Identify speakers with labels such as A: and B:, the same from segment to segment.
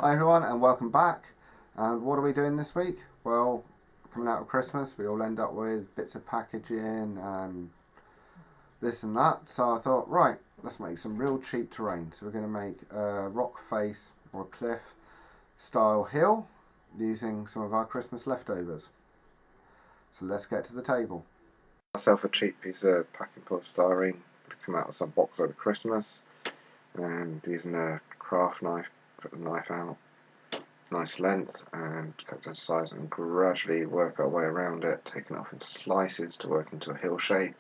A: Hi everyone and welcome back. And what are we doing this week? Well, coming out of Christmas we all end up with bits of packaging and this and that. So I thought, right, let's make some real cheap terrain. So we're going to make a rock face or a cliff style hill using some of our Christmas leftovers. So let's get to the table. Myself a cheap piece of packing polystyrene to come out of some box over Christmas, and using a craft knife, put the knife out nice length and cut to size, and gradually work our way around it, taking it off in slices to work into a hill shape.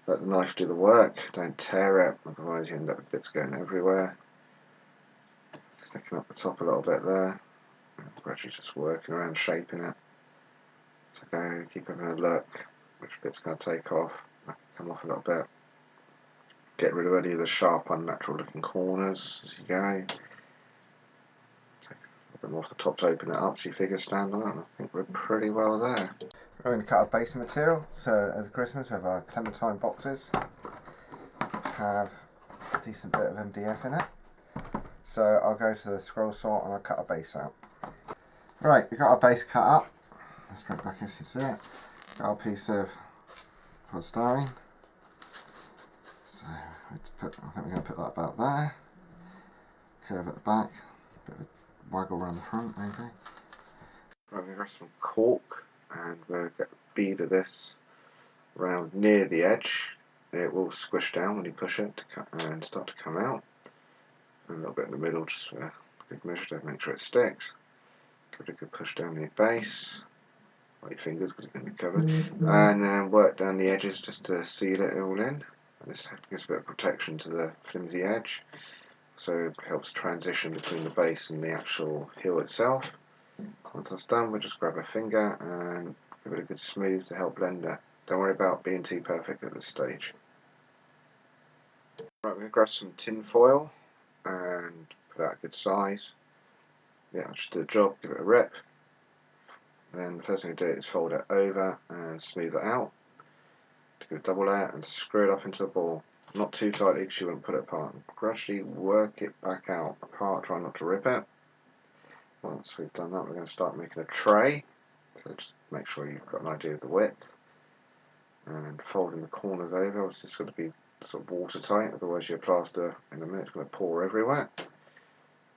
A: Let the knife do the work, don't tear it, otherwise you end up with bits going everywhere. Thicken up the top a little bit there, and gradually just working around shaping it. So go, keep having a look which bit's going to take off, that can come off a little bit. Get rid of any of the sharp unnatural looking corners as you go. A bit more off the top to open it up so your figures stand on it, and I think we're pretty well there. We're going to cut our base material. So over Christmas we have our clementine boxes, have a decent bit of MDF in it. So I'll go to the scroll saw and I'll cut our base out. Right, we've got our base cut up. Let's put it back as you see it. Got our piece of polystyrene. So I think we're going to put that about there. Curve at the back, a bit of a waggle around the front maybe. Right, we're going to grab some cork and we'll get a bead of this around near the edge. It will squish down when you push it and start to come out. And a little bit in the middle just for a good measure to make sure it sticks. Give it a good push down your base. Or your fingers because it's going to be covered. And then work down the edges just to seal it all in. And this gives a bit of protection to the flimsy edge. So it helps transition between the base and the actual hill itself. Once that's done, we'll just grab a finger and give it a good smooth to help blend it. Don't worry about being too perfect at this stage. Right, we're going to grab some tin foil and put out a good size. Yeah, I'll just do the job, give it a rip. Then the first thing to do is fold it over and smooth it out. To give a double layer and screw it up into a ball. Not too tightly because you won't put it apart. And gradually work it back out apart, try not to rip it. Once we've done that, we're going to start making a tray. So just make sure you've got an idea of the width. And folding the corners over. It's just going to be sort of watertight, otherwise your plaster in a minute's going to pour everywhere.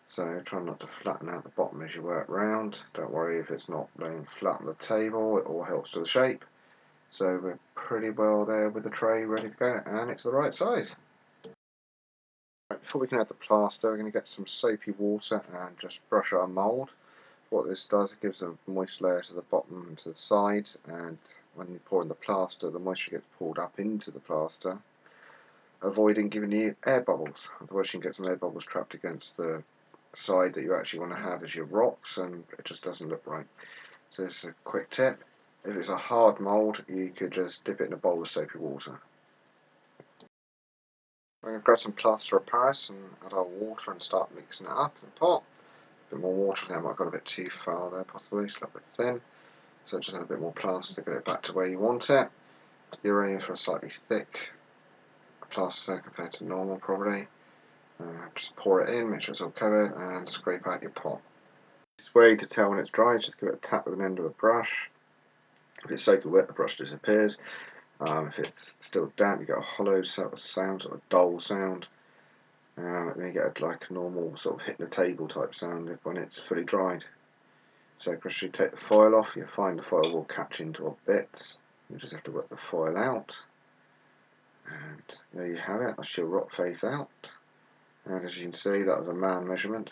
A: So try not to flatten out the bottom as you work round. Don't worry if it's not laying flat on the table, it all helps to the shape. So we're pretty well there with the tray ready to go, and it's the right size. Right, before we can add the plaster, we're going to get some soapy water and just brush our mould. What this does, it gives a moist layer to the bottom and to the sides, and when you pour in the plaster, the moisture gets poured up into the plaster, avoiding giving you air bubbles. Otherwise you can get some air bubbles trapped against the side that you actually want to have as your rocks, and it just doesn't look right. So this is a quick tip. If it's a hard mould, you could just dip it in a bowl of soapy water. We're going to grab some plaster of Paris and add our water and start mixing it up in the pot. A bit more water there, might have got a bit too far there possibly, it's a little bit thin. So just add a bit more plaster to get it back to where you want it. You're aiming for a slightly thick plaster compared to normal probably. Just pour it in, make sure it's all covered, and scrape out your pot. This way to tell when it's dry, just give it a tap with an end of a brush. If it's soaking wet, the brush disappears. If it's still damp, you get a hollow sort of sound, sort of dull sound. And then you get like a normal sort of hitting the table type sound when it's fully dried. So gradually take the foil off, you'll find the foil will catch into our bits. You just have to work the foil out. And there you have it, that's your rock face out. And as you can see, that was a man measurement.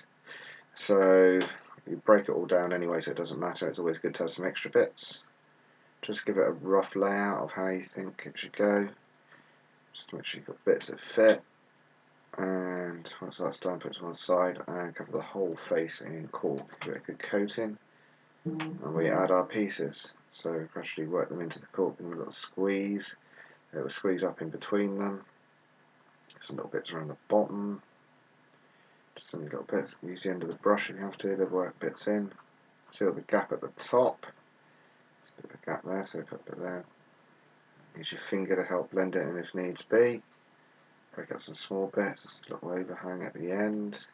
A: So you break it all down anyway, so it doesn't matter. It's always good to have some extra bits. Just give it a rough layout of how you think it should go. Just to make sure you've got bits that fit. And once that's done, put it to one side and cover the whole face in cork. Give it a good coating. And we add our pieces. So gradually work them into the cork and a little squeeze. It will squeeze up in between them. Some little bits around the bottom. Just some little bits. Use the end of the brush if you have to work bits in. Seal the gap at the top. There's a bit of a gap there, so put a bit there. Use your finger to help blend it in if needs be. Break up some small bits, just a little overhang at the end.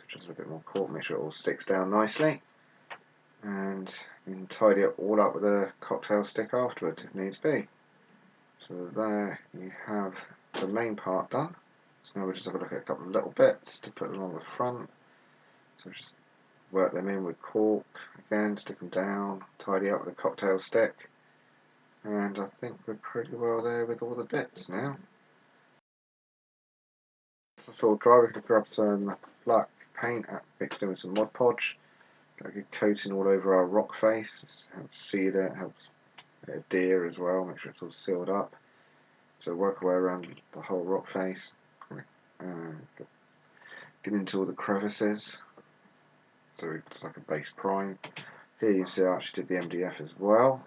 A: just a bit more cork, make sure it all sticks down nicely, and you can tidy it all up with a cocktail stick afterwards if needs be. So there you have the main part done. So now we'll just have a look at a couple of little bits to put along the front. So just work them in with cork, again stick them down, tidy up with a cocktail stick, and I think we're pretty well there with all the bits now. So it's all dry, we're going to grab some black paint mixed in with some Mod Podge, get a good coating all over our rock face, just helps seal it, helps adhere as well, make sure it's all sealed up. So work our way around the whole rock face, get into all the crevices, so it's like a base prime. Here you can see I actually did the MDF as well.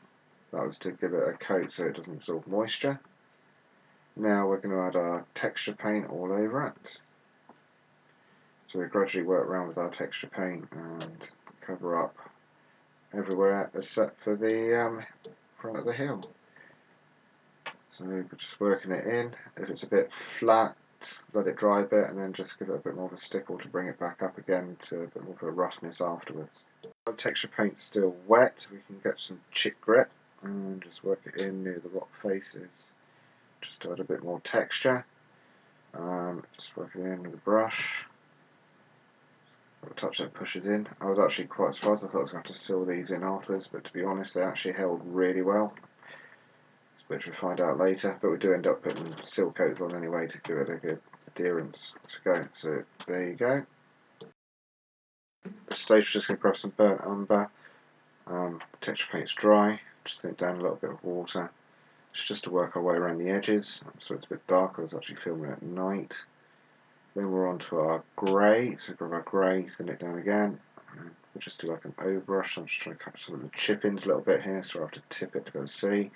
A: That was to give it a coat so it doesn't absorb moisture. Now we're going to add our texture paint all over it. So we gradually work around with our texture paint and cover up everywhere except for the front of the heel. So we're just working it in. If it's a bit flat, let it dry a bit and then just give it a bit more of a stickle to bring it back up again to a bit more of a roughness afterwards. While the texture paint's still wet, we can get some chick grit and just work it in near the rock faces just to add a bit more texture. Just work it in with a brush. I'll touch that, push it in. I was actually quite surprised. I thought I was going to have to seal these in afterwards, but to be honest, they actually held really well. Which we'll find out later, but we do end up putting seal coats on anyway to give it a good adherence to go. So there you go. The stage, we're just going to grab some burnt umber. The texture paint's dry, just thin it down a little bit of water. It's just to work our way around the edges, so it's a bit darker. I was actually filming at night. Then we're on to our grey, so grab our grey, thin it down again. And we'll just do like an overbrush. I'm just trying to catch some of the chip-ins a little bit here, so I have to tip it to be able to see.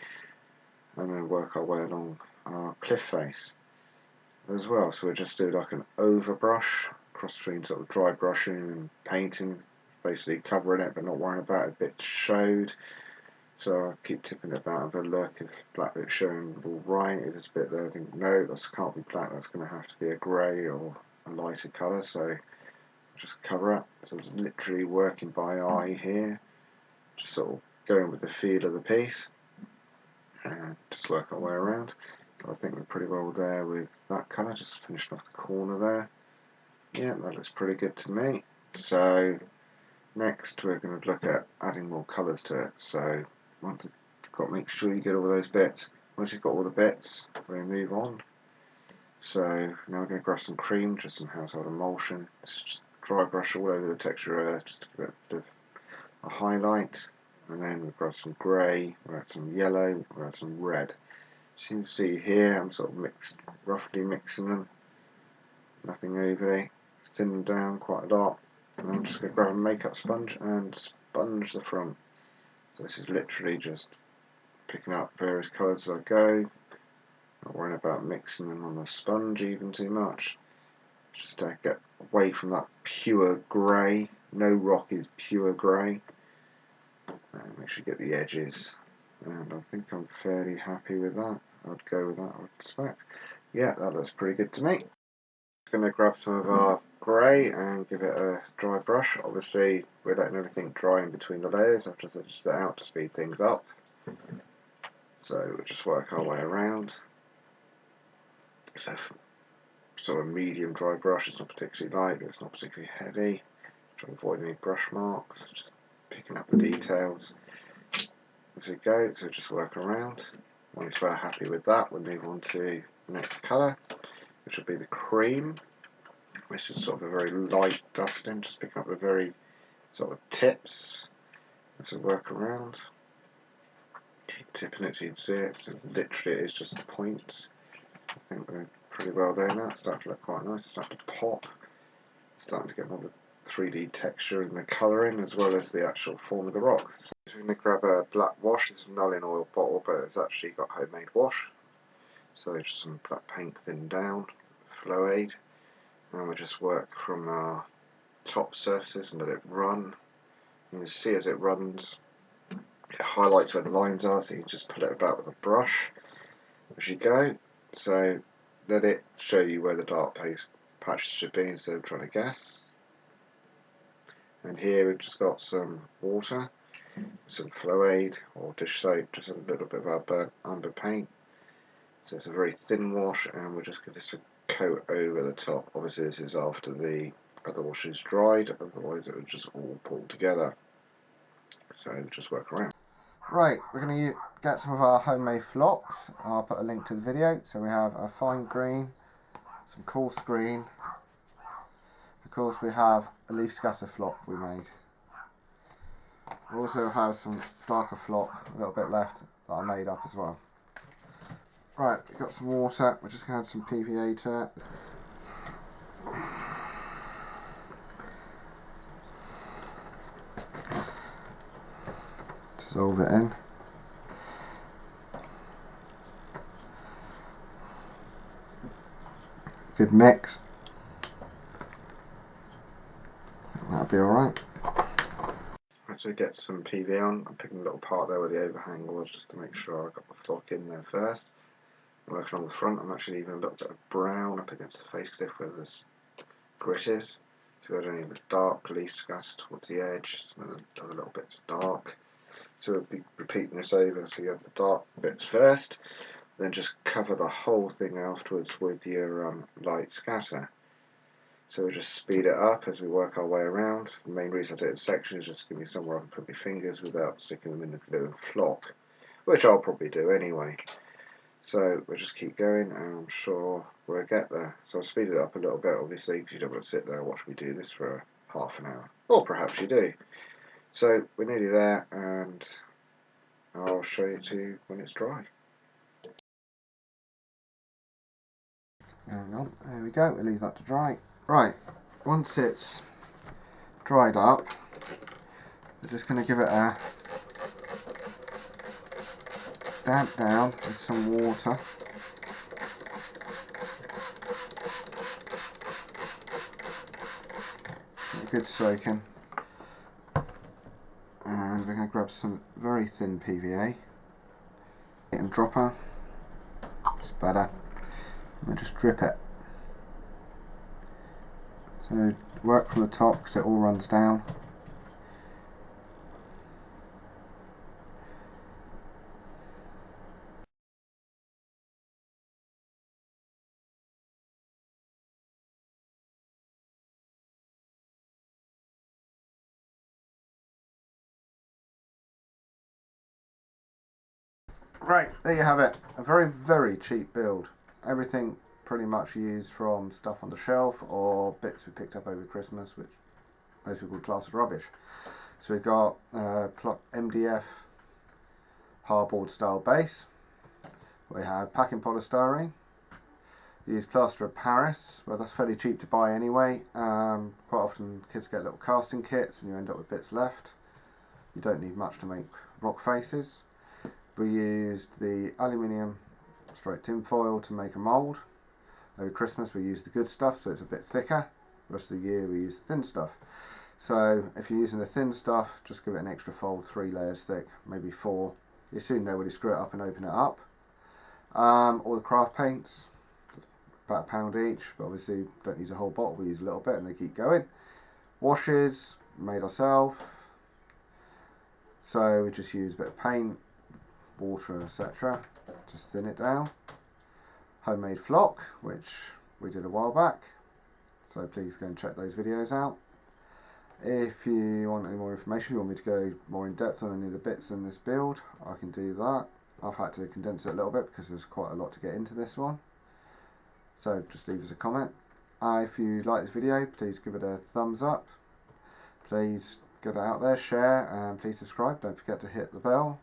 A: And then work our way along our cliff face as well. So we'll just do like an overbrush, cross between sort of dry brushing and painting, basically covering it but not worrying about it. A bit showed. So I'll keep tipping it about and have a look if black bit's showing all right. If there's a bit there, I think no, that can't be black, that's going to have to be a grey or a lighter colour, so I'll just cover it. So it's literally working by eye here, just sort of going with the feel of the piece and just work our way around. So I think we're pretty well there with that colour, just finishing off the corner there. Yeah, that looks pretty good to me. So next we're going to look at adding more colours to it. So once you've got, make sure you get all those bits. Once you've got all the bits, we move on. So now we're going to grab some cream, just some household emulsion. Just dry brush all over the texture earth, just to give it a bit of a highlight. And then we'll grab some grey, we'll add some yellow, we'll add some red. As you can see here, I'm sort of roughly mixing them. Nothing overly. Thin them down quite a lot. And I'm just going to grab a makeup sponge and sponge the front. So this is literally just picking up various colours as I go. Not worrying about mixing them on the sponge even too much. Just to get away from that pure grey. No rock is pure grey. And make sure you get the edges. And I think I'm fairly happy with that. I'd go with that, I would expect. Yeah, that looks pretty good to me. Going to grab some of our grey and give it a dry brush. Obviously we're letting everything dry in between the layers after I just set out to speed things up. So we'll just work our way around. So sort of medium dry brush, it's not particularly light but it's not particularly heavy. Try to avoid any brush marks, just picking up the details as we go. So just work around. Once we're happy with that, we'll move on to the next colour, which will be the cream. This is sort of a very light dusting, just picking up the very sort of tips as we work around. Keep tipping it so you can see it, so literally it is just the points. I think we're pretty well there now. It's starting to look quite nice, it's starting to pop. It's starting to get more of a 3D texture in the colouring as well as the actual form of the rock. So we're going to grab a black wash. It's a Null oil bottle, but it's actually got homemade wash. So just some black paint thinned down, flow aid. And we'll just work from our top surfaces and let it run. You can see as it runs, it highlights where the lines are, so you can just pull it about with a brush as you go. So let it show you where the dark patches should be instead of trying to guess. And here we've just got some water, some flow aid or dish soap, just a little bit of our burnt umber paint. So it's a very thin wash, and we'll just give this a coat over the top. Obviously this is after the other wash is dried, otherwise it would just all pull together. So just work around. Right, we're going to get some of our homemade flocks. I'll put a link to the video. So we have a fine green, some coarse green. Of course we have a leaf scatter flock we made. We also have some darker flock, a little bit left, that I made up as well. Right, we've got some water, we're just going to add some PVA to it. Dissolve it in. Good mix. I think that'll be alright. Right, so we get some PVA on. I'm picking a little part there where the overhang was, just to make sure I got the flock in there first. I'm working on the front. I'm actually leaving a little bit of brown up against the face cliff where this grit is. So we had only the dark leaf scatter towards the edge, some of the other little bits dark. So we'll be repeating this over, so you have the dark bits first, then just cover the whole thing afterwards with your light scatter. So we'll just speed it up as we work our way around. The main reason I do it in sections is just to give me somewhere I can put my fingers without sticking them in the glue and flock, which I'll probably do anyway. So we'll just keep going, and I'm sure we'll get there. So I'll speed it up a little bit, obviously, because you don't want to sit there and watch me do this for half an hour. Or perhaps you do. So we're nearly there, and I'll show you to when it's dry. Hang on, there we go, we'll leave that to dry. Right, once it's dried up, we're just going to give it a damp down with some water. A good soaking. And we're going to grab some very thin PVA and dropper. It's better. And we'll just drip it. So work from the top because it all runs down. Right, there you have it. A very, very cheap build. Everything pretty much used from stuff on the shelf or bits we picked up over Christmas, which most people would class as rubbish. So we've got MDF hardboard style base. We have packing polystyrene. We use plaster of Paris, well that's fairly cheap to buy anyway. Quite often kids get little casting kits and you end up with bits left. You don't need much to make rock faces. We used the aluminium straight tin foil to make a mould. Over Christmas we used the good stuff, so it's a bit thicker. The rest of the year we use the thin stuff. So if you're using the thin stuff, just give it an extra fold, 3 layers thick, maybe 4. You soon know when you screw it up and open it up. All the craft paints, about £1 each, but obviously don't use a whole bottle, we use a little bit and they keep going. Washes, made ourselves. So we just use a bit of paint, water, etc. Just thin it down. Homemade flock, which we did a while back, so please go and check those videos out. If you want any more information, if you want me to go more in depth on any of the bits in this build, I can do that. I've had to condense it a little bit because there's quite a lot to get into this one, so just leave us a comment. If you like this video, please give it a thumbs up, please get it out there, share, and please subscribe. Don't forget to hit the bell.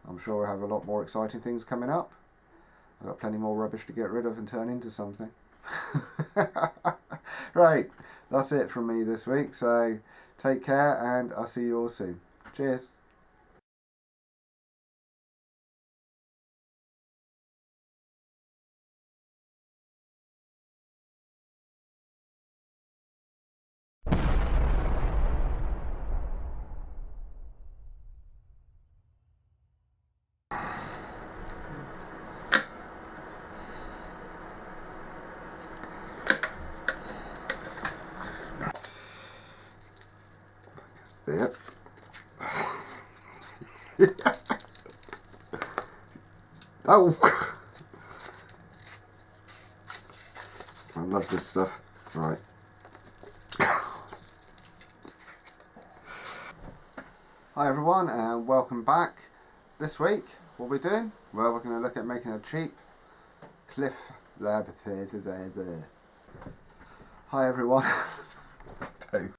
A: I'm sure we'll have a lot more exciting things coming up. I've got plenty more rubbish to get rid of and turn into something. Right, that's it from me this week, so take care and I'll see you all soon. Cheers. Yep. Oh! I love this stuff. Right. Hi everyone and welcome back. This week, what are we doing? Well, we're going to look at making a cheap cliff lab. Hi everyone. Poo.